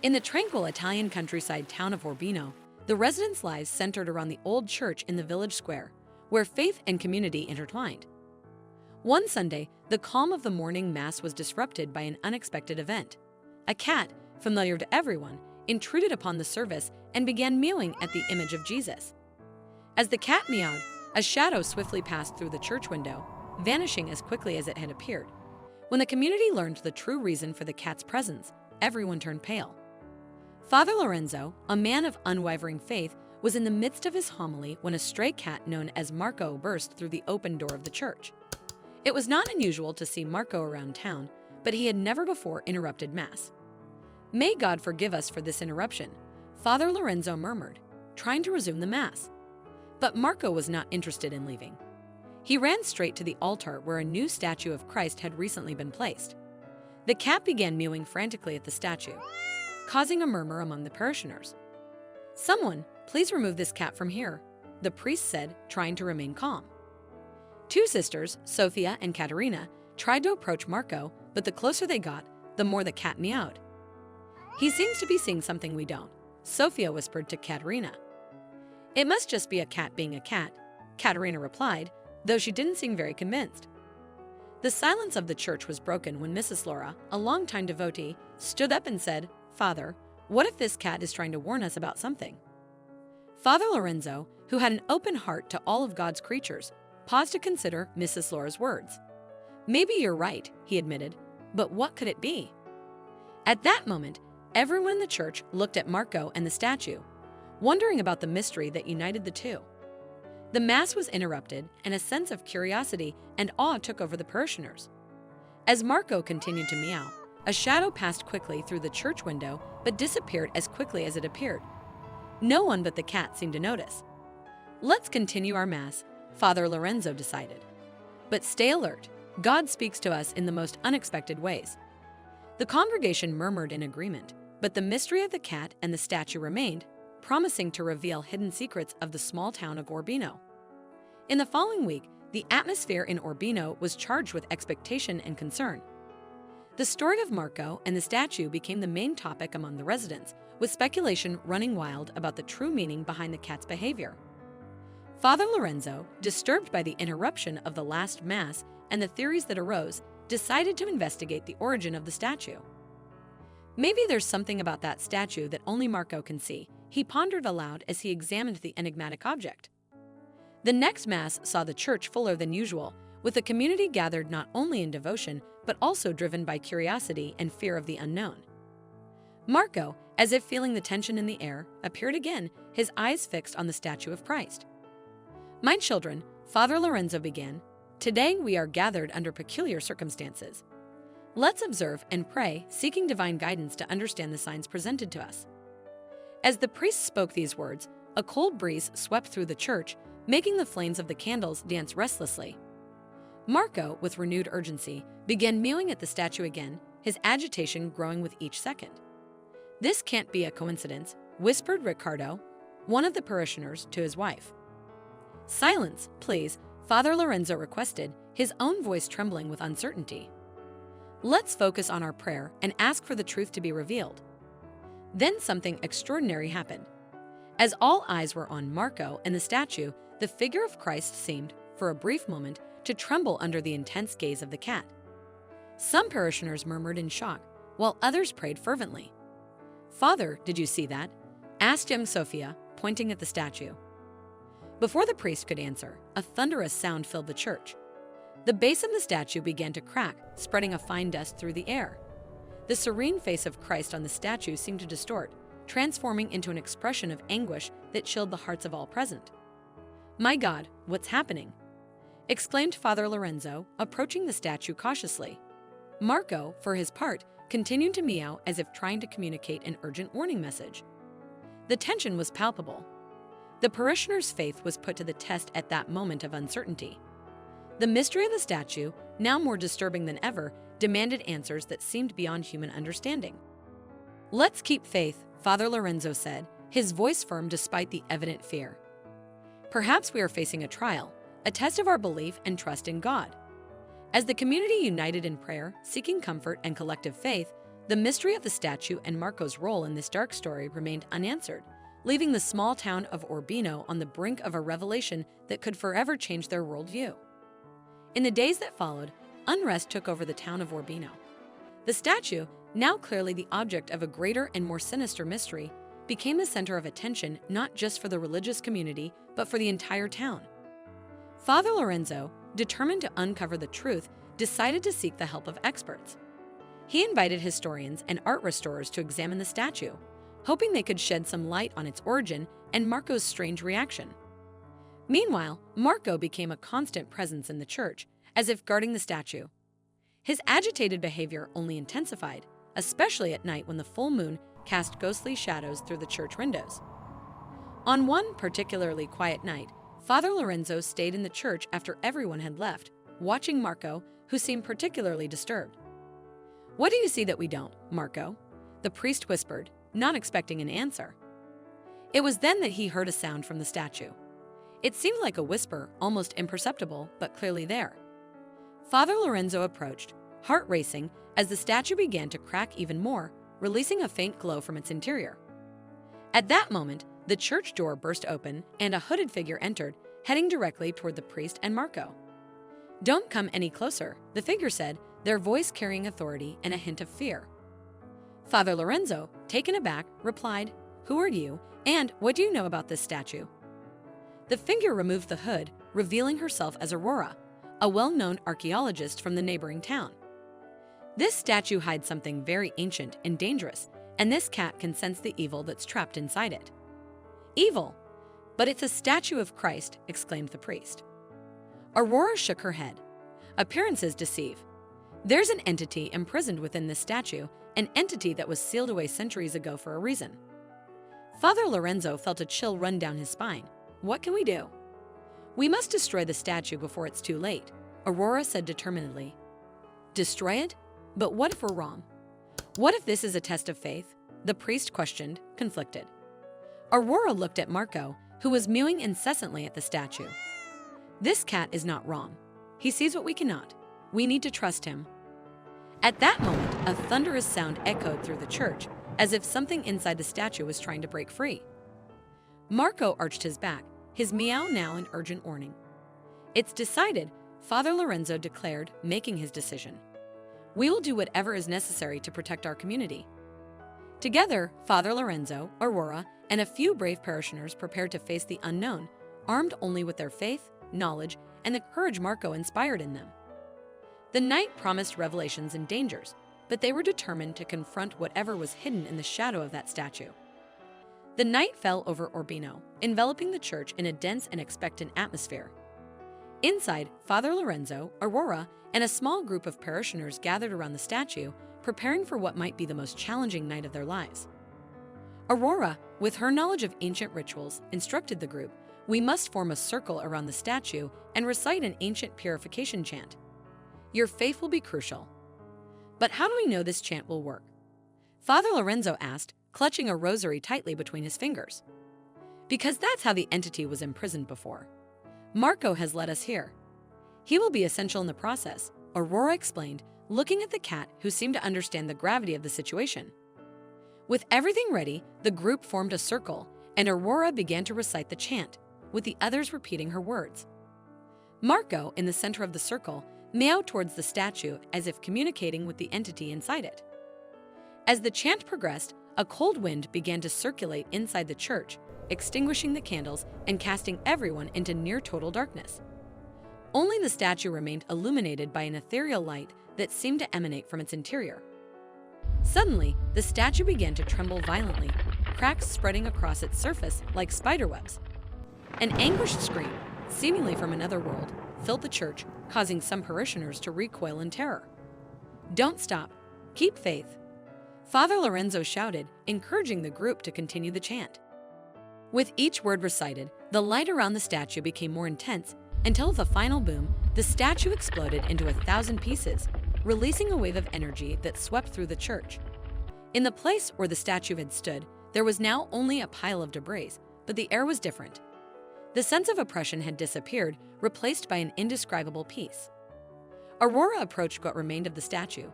In the tranquil Italian countryside town of Orbino, the residents' lives centered around the old church in the village square, where faith and community intertwined. One Sunday, the calm of the morning mass was disrupted by an unexpected event. A cat, familiar to everyone, intruded upon the service and began meowing at the image of Jesus. As the cat meowed, a shadow swiftly passed through the church window, vanishing as quickly as it had appeared. When the community learned the true reason for the cat's presence, everyone turned pale. Father Lorenzo, a man of unwavering faith, was in the midst of his homily when a stray cat known as Marco burst through the open door of the church. It was not unusual to see Marco around town, but he had never before interrupted Mass. "May God forgive us for this interruption," Father Lorenzo murmured, trying to resume the Mass. But Marco was not interested in leaving. He ran straight to the altar where a new statue of Christ had recently been placed. The cat began mewing frantically at the statue, causing a murmur among the parishioners. "Someone, please remove this cat from here," the priest said, trying to remain calm. Two sisters, Sophia and Caterina, tried to approach Marco, but the closer they got, the more the cat meowed. "He seems to be seeing something we don't," Sophia whispered to Caterina. "It must just be a cat being a cat," Caterina replied, though she didn't seem very convinced. The silence of the church was broken when Mrs. Laura, a longtime devotee, stood up and said, "Father, what if this cat is trying to warn us about something?" Father Lorenzo, who had an open heart to all of God's creatures, paused to consider Mrs. Laura's words. "Maybe you're right," he admitted, "but what could it be?" At that moment, everyone in the church looked at Marco and the statue, wondering about the mystery that united the two. The Mass was interrupted, and a sense of curiosity and awe took over the parishioners. As Marco continued to meow, a shadow passed quickly through the church window but disappeared as quickly as it appeared. No one but the cat seemed to notice. "Let's continue our Mass," Father Lorenzo decided. "But stay alert. God speaks to us in the most unexpected ways." The congregation murmured in agreement, but the mystery of the cat and the statue remained, promising to reveal hidden secrets of the small town of Orbino. In the following week, the atmosphere in Orbino was charged with expectation and concern. The story of Marco and the statue became the main topic among the residents, with speculation running wild about the true meaning behind the cat's behavior. Father Lorenzo, disturbed by the interruption of the last Mass and the theories that arose, decided to investigate the origin of the statue. "Maybe there's something about that statue that only Marco can see," he pondered aloud as he examined the enigmatic object. The next Mass saw the church fuller than usual, with the community gathered not only in devotion, but also driven by curiosity and fear of the unknown. Marco, as if feeling the tension in the air, appeared again, his eyes fixed on the statue of Christ. "My children," Father Lorenzo began, "today we are gathered under peculiar circumstances. Let's observe and pray, seeking divine guidance to understand the signs presented to us." As the priest spoke these words, a cold breeze swept through the church, making the flames of the candles dance restlessly. Marco, with renewed urgency, began mewing at the statue again, his agitation growing with each second. "This can't be a coincidence," whispered Riccardo, one of the parishioners, to his wife. "Silence, please," Father Lorenzo requested, his own voice trembling with uncertainty. "Let's focus on our prayer and ask for the truth to be revealed." Then something extraordinary happened. As all eyes were on Marco and the statue, the figure of Christ seemed, for a brief moment, to tremble under the intense gaze of the cat. Some parishioners murmured in shock, while others prayed fervently. "Father, did you see that?" asked young Sophia, pointing at the statue. Before the priest could answer, a thunderous sound filled the church. The base of the statue began to crack, spreading a fine dust through the air. The serene face of Christ on the statue seemed to distort, transforming into an expression of anguish that chilled the hearts of all present. "My God, what's happening?" exclaimed Father Lorenzo, approaching the statue cautiously. Marco, for his part, continued to meow as if trying to communicate an urgent warning message. The tension was palpable. The parishioners' faith was put to the test at that moment of uncertainty. The mystery of the statue, now more disturbing than ever, demanded answers that seemed beyond human understanding. "Let's keep faith," Father Lorenzo said, his voice firm despite the evident fear. "Perhaps we are facing a trial, a test of our belief and trust in God." As the community united in prayer, seeking comfort and collective faith, The mystery of the statue and Marco's role in this dark story remained unanswered, leaving the small town of Orbino on the brink of a revelation that could forever change their worldview. In the days that followed, unrest took over the town of Orbino. The statue, now clearly the object of a greater and more sinister mystery, became the center of attention not just for the religious community, but for the entire town. Father Lorenzo, determined to uncover the truth, decided to seek the help of experts. He invited historians and art restorers to examine the statue, hoping they could shed some light on its origin and Marco's strange reaction. Meanwhile, Marco became a constant presence in the church, as if guarding the statue. His agitated behavior only intensified, especially at night when the full moon cast ghostly shadows through the church windows. On one particularly quiet night, Father Lorenzo stayed in the church after everyone had left, watching Marco, who seemed particularly disturbed. "What do you see that we don't, Marco?" the priest whispered, not expecting an answer. It was then that he heard a sound from the statue. It seemed like a whisper, almost imperceptible, but clearly there. Father Lorenzo approached, heart racing, as the statue began to crack even more, releasing a faint glow from its interior. At that moment, the church door burst open and a hooded figure entered, heading directly toward the priest and Marco. "Don't come any closer," the figure said, their voice carrying authority and a hint of fear. Father Lorenzo, taken aback, replied, "Who are you, and what do you know about this statue?" The figure removed the hood, revealing herself as Aurora, a well-known archaeologist from the neighboring town. "This statue hides something very ancient and dangerous, and this cat can sense the evil that's trapped inside it." "Evil? But it's a statue of Christ," exclaimed the priest. Aurora shook her head. "Appearances deceive. There's an entity imprisoned within this statue, an entity that was sealed away centuries ago for a reason." Father Lorenzo felt a chill run down his spine. "What can we do?" "We must destroy the statue before it's too late," Aurora said determinedly. "Destroy it? But what if we're wrong? What if this is a test of faith?" the priest questioned, conflicted. Aurora looked at Marco, who was mewing incessantly at the statue. "This cat is not wrong. He sees what we cannot. We need to trust him." At that moment, a thunderous sound echoed through the church, as if something inside the statue was trying to break free. Marco arched his back, his meow now an urgent warning. "It's decided," Father Lorenzo declared, making his decision. "We will do whatever is necessary to protect our community." Together, Father Lorenzo, Aurora, and a few brave parishioners prepared to face the unknown, armed only with their faith, knowledge, and the courage Marco inspired in them. The night promised revelations and dangers, but they were determined to confront whatever was hidden in the shadow of that statue. The night fell over Orbino, enveloping the church in a dense and expectant atmosphere. Inside, Father Lorenzo, Aurora, and a small group of parishioners gathered around the statue, preparing for what might be the most challenging night of their lives. Aurora, with her knowledge of ancient rituals, instructed the group, "We must form a circle around the statue and recite an ancient purification chant. Your faith will be crucial." "But how do we know this chant will work?" Father Lorenzo asked, clutching a rosary tightly between his fingers. "Because that's how the entity was imprisoned before. Marco has led us here. He will be essential in the process," Aurora explained, looking at the cat, who seemed to understand the gravity of the situation. With everything ready, the group formed a circle, and Aurora began to recite the chant, with the others repeating her words. Marco, in the center of the circle, meowed towards the statue as if communicating with the entity inside it. As the chant progressed, a cold wind began to circulate inside the church, extinguishing the candles and casting everyone into near-total darkness. Only the statue remained illuminated by an ethereal light that seemed to emanate from its interior. Suddenly, the statue began to tremble violently, cracks spreading across its surface like spiderwebs. An anguished scream, seemingly from another world, filled the church, causing some parishioners to recoil in terror. "Don't stop. Keep faith," Father Lorenzo shouted, encouraging the group to continue the chant. With each word recited, the light around the statue became more intense, until with a final boom, the statue exploded into 1,000 pieces, releasing a wave of energy that swept through the church. In the place where the statue had stood, there was now only a pile of debris, but the air was different. The sense of oppression had disappeared, replaced by an indescribable peace. Aurora approached what remained of the statue.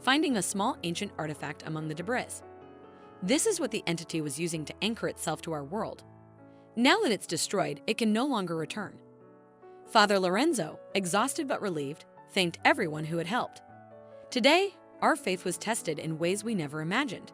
finding a small ancient artifact among the debris. This is what the entity was using to anchor itself to our world. Now that it's destroyed, it can no longer return. Father Lorenzo, exhausted but relieved, thanked everyone who had helped. Today, our faith was tested in ways we never imagined.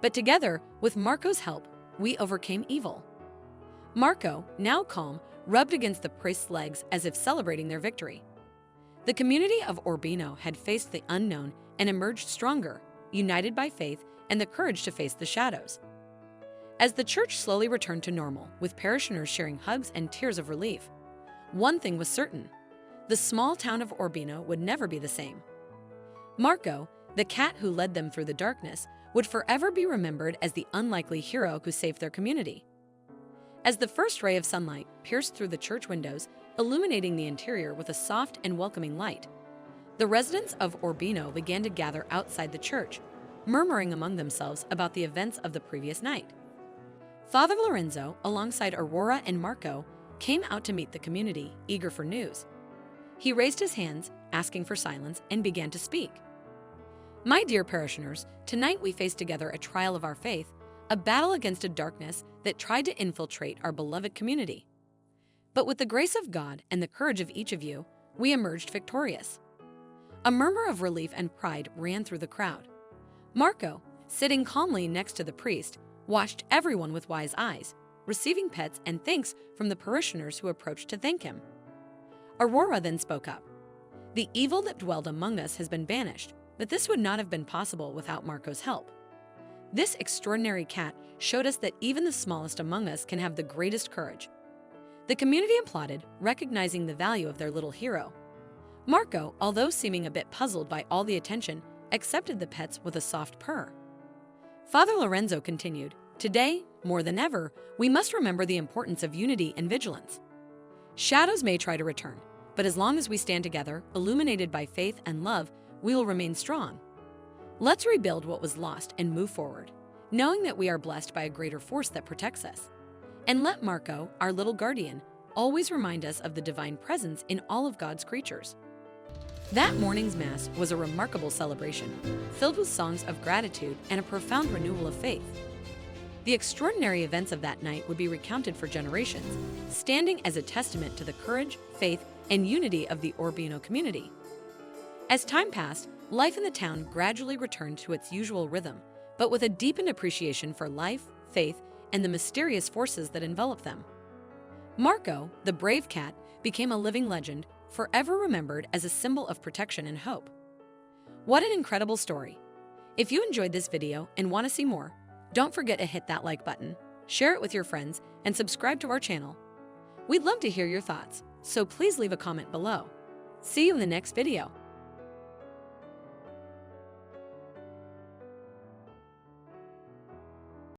But together, with Marco's help, we overcame evil. Marco, now calm, rubbed against the priest's legs as if celebrating their victory. The community of Orbino had faced the unknown and emerged stronger, united by faith and the courage to face the shadows. As the church slowly returned to normal, with parishioners sharing hugs and tears of relief, one thing was certain: the small town of Orbino would never be the same. Marco, the cat who led them through the darkness, would forever be remembered as the unlikely hero who saved their community. As the first ray of sunlight pierced through the church windows, illuminating the interior with a soft and welcoming light, the residents of Orbino began to gather outside the church, murmuring among themselves about the events of the previous night. Father Lorenzo, alongside Aurora and Marco, came out to meet the community, eager for news. He raised his hands, asking for silence, and began to speak. "My dear parishioners, tonight we face together a trial of our faith, a battle against a darkness that tried to infiltrate our beloved community. But with the grace of God and the courage of each of you, we emerged victorious." A murmur of relief and pride ran through the crowd. Marco, sitting calmly next to the priest, watched everyone with wise eyes, receiving pets and thanks from the parishioners who approached to thank him. Aurora then spoke up. "The evil that dwelled among us has been banished, but this would not have been possible without Marco's help. This extraordinary cat showed us that even the smallest among us can have the greatest courage." The community applauded, recognizing the value of their little hero. Marco, although seeming a bit puzzled by all the attention, accepted the pets with a soft purr. Father Lorenzo continued, "Today, more than ever, we must remember the importance of unity and vigilance. Shadows may try to return, but as long as we stand together, illuminated by faith and love, we will remain strong. Let's rebuild what was lost and move forward, knowing that we are blessed by a greater force that protects us. And let Marco, our little guardian, always remind us of the divine presence in all of God's creatures." That morning's Mass was a remarkable celebration, filled with songs of gratitude and a profound renewal of faith. The extraordinary events of that night would be recounted for generations, standing as a testament to the courage, faith, and unity of the Orbino community. As time passed, life in the town gradually returned to its usual rhythm, but with a deepened appreciation for life, faith, and the mysterious forces that envelop them. Marco, the brave cat, became a living legend, forever remembered as a symbol of protection and hope. What an incredible story! If you enjoyed this video and want to see more, don't forget to hit that like button, share it with your friends, and subscribe to our channel. We'd love to hear your thoughts, so please leave a comment below. See you in the next video.